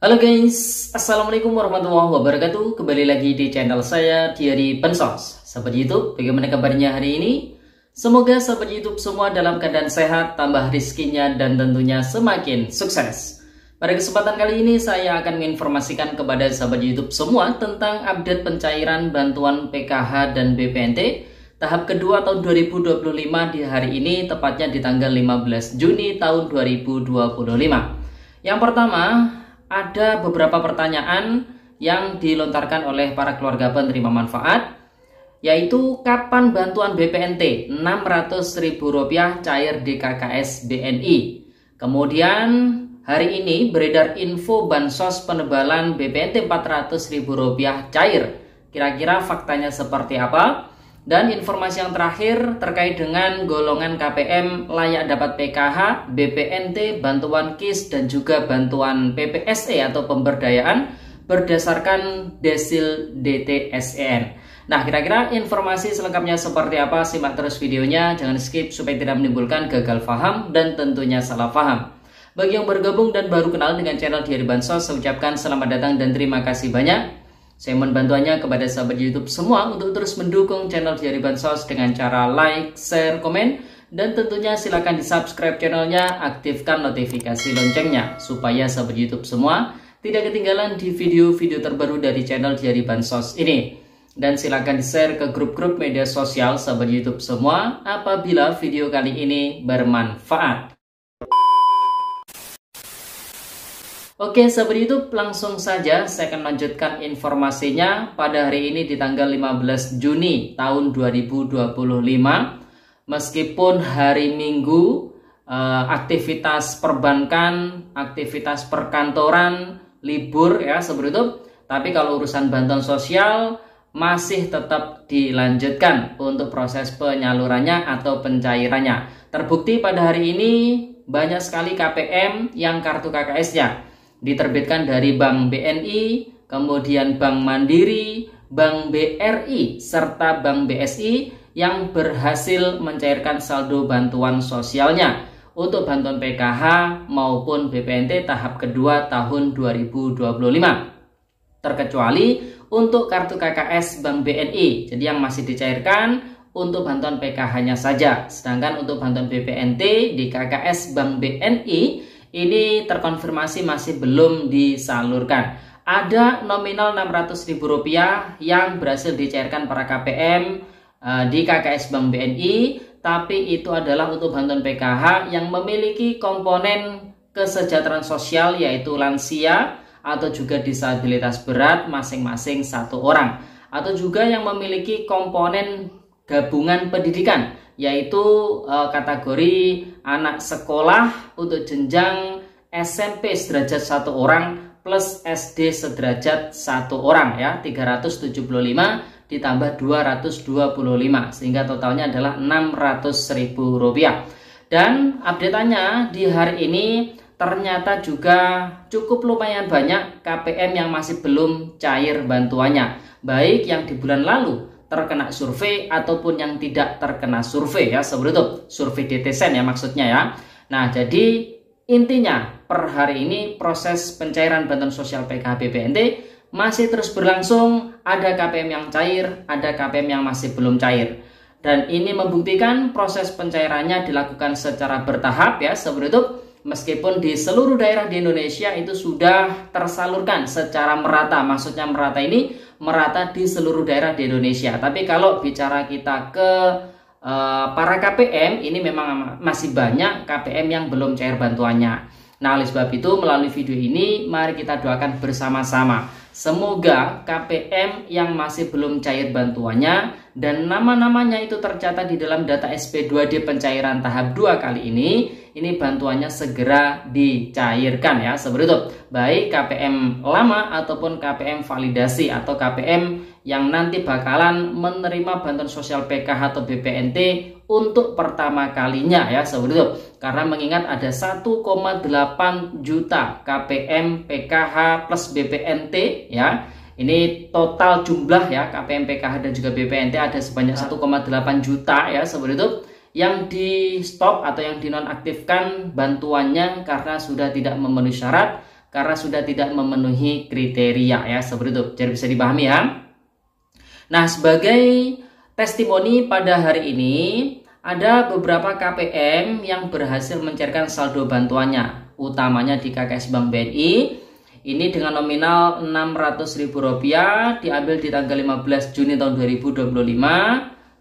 Halo guys, Assalamualaikum warahmatullahi wabarakatuh. Kembali lagi di channel saya, Diary Bansos. Sahabat YouTube, bagaimana kabarnya hari ini? Semoga sahabat YouTube semua dalam keadaan sehat, tambah rizkinya, dan tentunya semakin sukses. Pada kesempatan kali ini saya akan menginformasikan kepada sahabat YouTube semua tentang update pencairan bantuan PKH dan BPNT tahap kedua tahun 2025 di hari ini, tepatnya di tanggal 15 Juni tahun 2025. Yang pertama, ada beberapa pertanyaan yang dilontarkan oleh para keluarga penerima manfaat, yaitu kapan bantuan BPNT Rp600.000 cair di KKS BNI. Kemudian hari ini beredar info bansos penebalan BPNT Rp400.000 cair. Kira-kira faktanya seperti apa? Dan informasi yang terakhir terkait dengan golongan KPM layak dapat PKH, BPNT, bantuan KIS, dan juga bantuan PPSE atau pemberdayaan berdasarkan desil DTSEN. Nah, kira-kira informasi selengkapnya seperti apa? Simak terus videonya, jangan skip supaya tidak menimbulkan gagal paham dan tentunya salah paham. Bagi yang bergabung dan baru kenal dengan channel Diary Bansos, saya ucapkan selamat datang dan terima kasih banyak. Saya mohon bantuannya kepada sahabat YouTube semua untuk terus mendukung channel Diary Bansos dengan cara like, share, komen, dan tentunya silakan di subscribe channelnya, aktifkan notifikasi loncengnya supaya sahabat YouTube semua tidak ketinggalan di video-video terbaru dari channel Diary Bansos ini. Dan silakan di share ke grup-grup media sosial sahabat YouTube semua apabila video kali ini bermanfaat. Oke sahabat YouTube, langsung saja saya akan lanjutkan informasinya pada hari ini di tanggal 15 Juni tahun 2025. Meskipun hari Minggu, aktivitas perbankan, aktivitas perkantoran libur ya sahabat YouTube, tapi kalau urusan bantuan sosial masih tetap dilanjutkan untuk proses penyalurannya atau pencairannya. Terbukti pada hari ini banyak sekali KPM yang kartu KKS-nya diterbitkan dari Bank BNI, kemudian Bank Mandiri, Bank BRI, serta Bank BSI yang berhasil mencairkan saldo bantuan sosialnya untuk bantuan PKH maupun BPNT tahap kedua tahun 2025. Terkecuali untuk kartu KKS Bank BNI, jadi yang masih dicairkan untuk bantuan PKH-nya saja. Sedangkan untuk bantuan BPNT di KKS Bank BNI ini terkonfirmasi masih belum disalurkan. Ada nominal Rp600.000 yang berhasil dicairkan para KPM di KKS Bank BNI, tapi itu adalah untuk bantuan PKH yang memiliki komponen kesejahteraan sosial yaitu lansia atau juga disabilitas berat masing-masing satu orang, atau juga yang memiliki komponen gabungan pendidikan yaitu kategori anak sekolah untuk jenjang SMP sederajat satu orang plus SD sederajat satu orang ya, 375 ditambah 225 sehingga totalnya adalah Rp600.000. Dan update-nya di hari ini ternyata juga cukup lumayan banyak KPM yang masih belum cair bantuannya, baik yang di bulan lalu terkena survei ataupun yang tidak terkena survei ya sahabat YouTube, survei DTSEN ya maksudnya ya. Nah, jadi intinya per hari ini proses pencairan bantuan sosial PKH BPNT masih terus berlangsung. Ada KPM yang cair, ada KPM yang masih belum cair, dan ini membuktikan proses pencairannya dilakukan secara bertahap ya sahabat YouTube. Meskipun di seluruh daerah di Indonesia itu sudah tersalurkan secara merata, maksudnya merata ini merata di seluruh daerah di Indonesia. Tapi kalau bicara kita ke para KPM, ini memang masih banyak KPM yang belum cair bantuannya. Nah, oleh sebab itu melalui video ini mari kita doakan bersama-sama, semoga KPM yang masih belum cair bantuannya dan nama-namanya itu tercatat di dalam data SP2D pencairan tahap 2 kali ini bantuannya segera dicairkan ya sahabat YouTube, baik KPM lama ataupun KPM validasi atau KPM yang nanti bakalan menerima bantuan sosial PKH atau BPNT untuk pertama kalinya ya sahabat YouTube. Karena mengingat ada 1,8 juta KPM PKH plus BPNT ya. Ini total jumlah ya KPM PKH dan juga BPNT ada sebanyak 1,8 juta ya sahabat YouTube yang di stop atau yang dinonaktifkan bantuannya karena sudah tidak memenuhi syarat karena sudah tidak memenuhi kriteria ya, seperti itu. Jadi bisa dipahami ya. Nah, sebagai testimoni pada hari ini ada beberapa KPM yang berhasil mencairkan saldo bantuannya, utamanya di KKS Bank BNI. Ini dengan nominal Rp600.000 diambil di tanggal 15 Juni tahun 2025,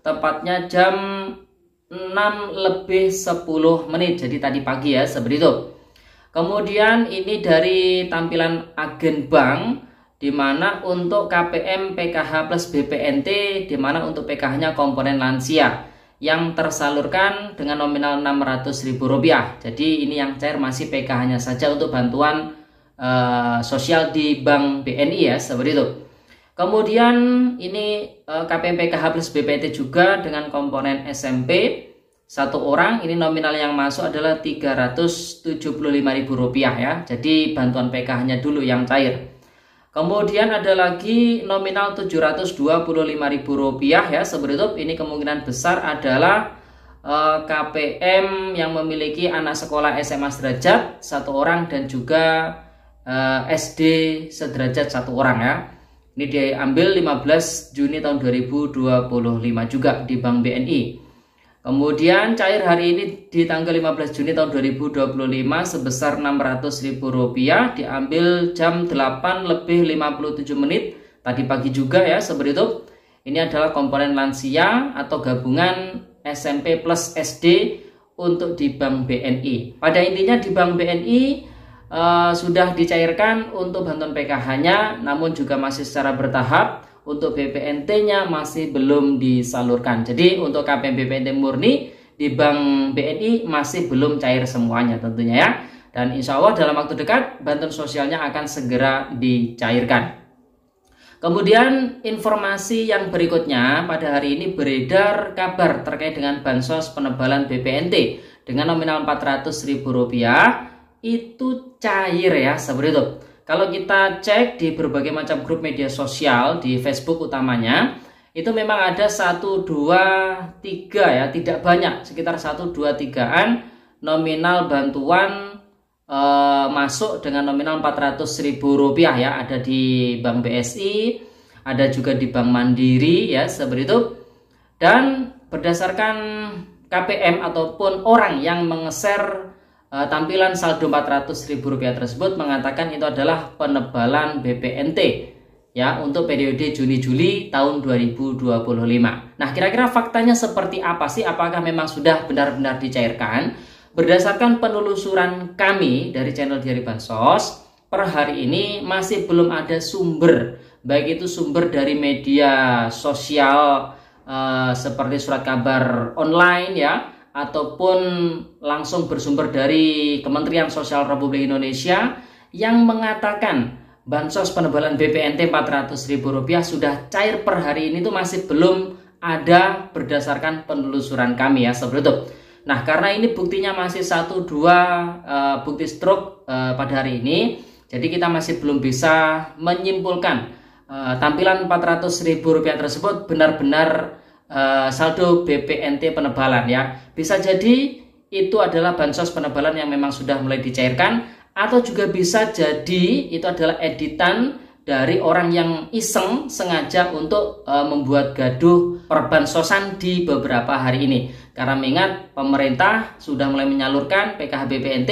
tepatnya jam 6:10, jadi tadi pagi ya, seperti itu. Kemudian ini dari tampilan agen bank, di mana untuk KPM PKH plus BPNT, di mana untuk PKH-nya komponen lansia yang tersalurkan dengan nominal Rp600.000. Jadi ini yang cair masih PKH-nya saja untuk bantuan sosial di Bank BNI ya, seperti itu. Kemudian ini KPM PKH plus BPNT juga dengan komponen SMP 1 orang, ini nominal yang masuk adalah Rp375.000 ya. Jadi bantuan PKH-nya dulu yang cair. Kemudian ada lagi nominal Rp725.000 ya, seperti itu. Ini kemungkinan besar adalah KPM yang memiliki anak sekolah SMA sederajat 1 orang dan juga SD sederajat 1 orang ya. Ini diambil 15 Juni tahun 2025 juga di Bank BNI. Kemudian cair hari ini di tanggal 15 Juni tahun 2025 sebesar Rp600.000 diambil jam 8:57 tadi pagi juga ya, seperti itu. Ini adalah komponen lansia atau gabungan SMP plus SD untuk di Bank BNI. Pada intinya di Bank BNI sudah dicairkan untuk bantuan PKH-nya, namun juga masih secara bertahap. Untuk BPNT-nya masih belum disalurkan. Jadi untuk KPM BPNT murni di Bank BNI masih belum cair semuanya tentunya ya. Dan insya Allah dalam waktu dekat bantuan sosialnya akan segera dicairkan. Kemudian informasi yang berikutnya, pada hari ini beredar kabar terkait dengan bansos penebalan BPNT dengan nominal Rp400.000 itu cair ya, seperti itu. Kalau kita cek di berbagai macam grup media sosial di Facebook utamanya, itu memang ada 1, 2, 3 ya, tidak banyak, sekitar 1, 2, 3-an nominal bantuan masuk dengan nominal Rp400.000 ya. Ada di Bank BSI, ada juga di Bank Mandiri ya, seperti itu. Dan berdasarkan KPM ataupun orang yang menge-share tampilan saldo Rp400.000 tersebut mengatakan itu adalah penebalan BPNT ya untuk periode Juni-Juli tahun 2025. Nah, kira-kira faktanya seperti apa sih? Apakah memang sudah benar-benar dicairkan? Berdasarkan penelusuran kami dari channel Diari Bansos, per hari ini masih belum ada sumber, baik itu sumber dari media sosial seperti surat kabar online ya, ataupun langsung bersumber dari Kementerian Sosial Republik Indonesia yang mengatakan bansos penebalan BPNT Rp400.000 sudah cair per hari ini, itu masih belum ada berdasarkan penelusuran kami ya, seperti itu. Nah, karena ini buktinya masih 1-2 bukti struk pada hari ini, jadi kita masih belum bisa menyimpulkan tampilan Rp400.000 tersebut benar-benar saldo BPNT penebalan ya. Bisa jadi itu adalah bansos penebalan yang memang sudah mulai dicairkan, atau juga bisa jadi itu adalah editan dari orang yang iseng sengaja untuk membuat gaduh perbansosan di beberapa hari ini. Karena mengingat pemerintah sudah mulai menyalurkan PKH BPNT,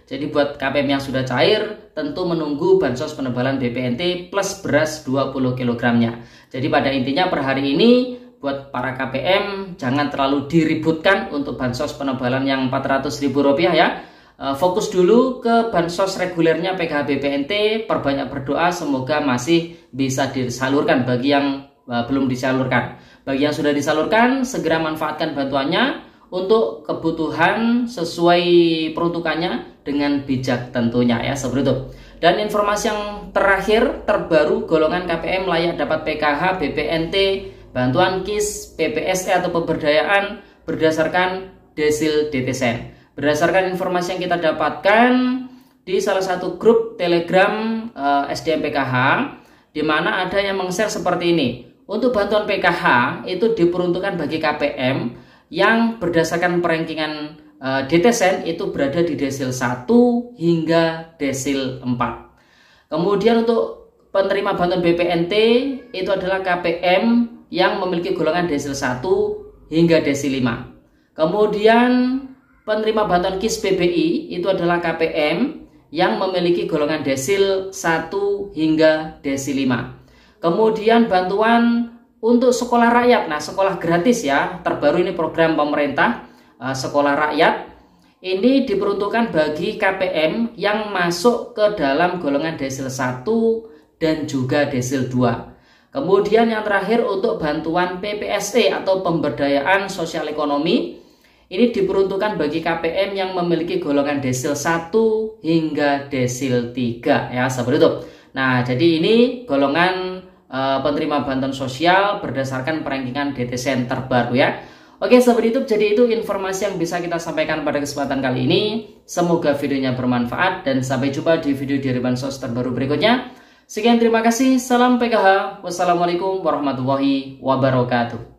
jadi buat KPM yang sudah cair tentu menunggu bansos penebalan BPNT plus beras 20 kg-nya. Jadi pada intinya per hari ini buat para KPM jangan terlalu diributkan untuk bansos penebalan yang Rp400.000 ya. Fokus dulu ke bansos regulernya PKH BPNT, perbanyak berdoa semoga masih bisa disalurkan bagi yang belum disalurkan. Bagi yang sudah disalurkan, segera manfaatkan bantuannya untuk kebutuhan sesuai peruntukannya dengan bijak tentunya ya, seperti itu. Dan informasi yang terakhir terbaru, golongan KPM layak dapat PKH BPNT bantuan KIS, PPSE atau pemberdayaan berdasarkan desil DTSEN. Berdasarkan informasi yang kita dapatkan di salah satu grup Telegram SDM PKH, di mana ada yang meng-share seperti ini. Untuk bantuan PKH itu diperuntukkan bagi KPM yang berdasarkan perankingan DTSEN itu berada di desil 1 hingga desil 4. Kemudian untuk penerima bantuan BPNT itu adalah KPM yang memiliki golongan desil 1 hingga desil 5. Kemudian penerima bantuan KIS PBI itu adalah KPM yang memiliki golongan desil 1 hingga desil 5. Kemudian bantuan untuk sekolah rakyat, nah sekolah gratis ya, terbaru ini program pemerintah sekolah rakyat. Ini diperuntukkan bagi KPM yang masuk ke dalam golongan desil 1 dan juga desil 2. Kemudian yang terakhir untuk bantuan PPSE atau pemberdayaan sosial ekonomi. Ini diperuntukkan bagi KPM yang memiliki golongan desil 1 hingga desil 3 ya, seperti itu. Nah, jadi ini golongan penerima bantuan sosial berdasarkan perankingan DTSN terbaru ya. Oke sahabat YouTube, jadi itu informasi yang bisa kita sampaikan pada kesempatan kali ini. Semoga videonya bermanfaat dan sampai jumpa di video dari Bansos terbaru berikutnya. Sekian, terima kasih. Salam PKH. Wassalamualaikum warahmatullahi wabarakatuh.